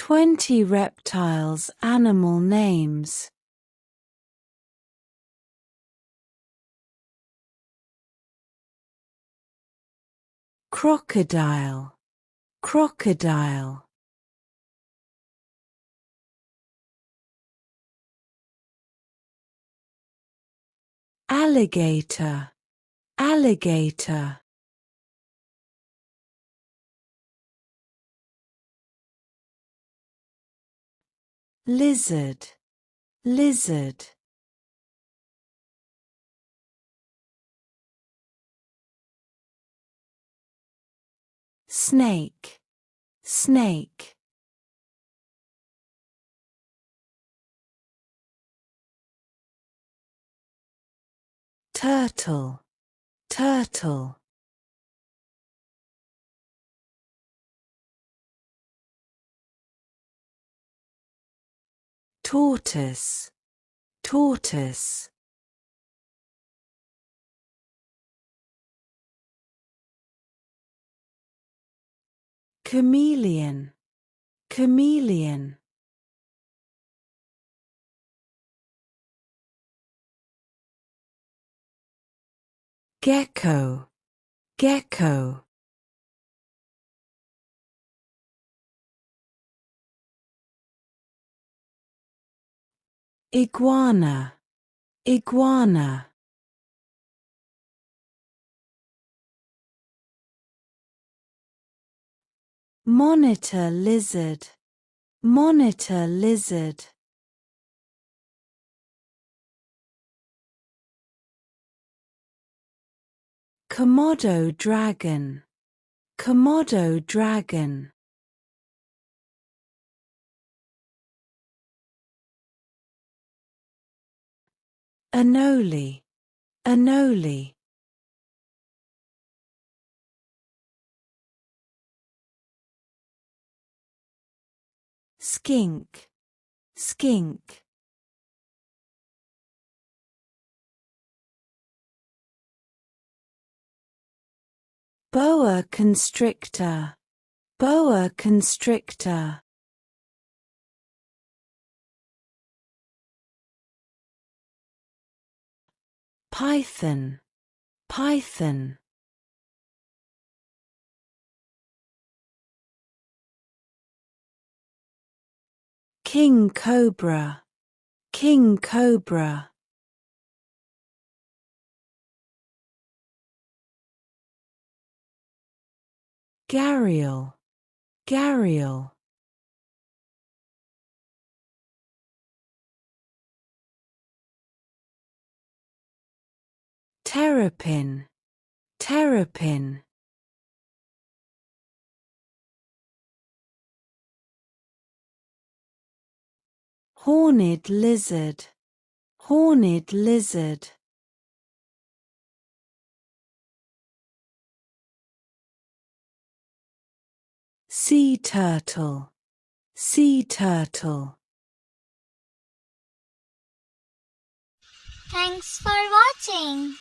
20 reptiles animal names. Crocodile, crocodile. Alligator, alligator. Lizard, lizard. Snake, snake. Turtle, turtle. Tortoise, tortoise. Chameleon, chameleon. Gecko, gecko. Iguana, iguana. Monitor lizard, monitor lizard. Komodo dragon, Komodo dragon. Anole, anole. Skink, skink. Boa constrictor, boa constrictor. Python, python. King cobra, king cobra. Gharial, gharial. Terrapin, terrapin. Horned lizard, horned lizard. Sea turtle, sea turtle. Thanks for watching.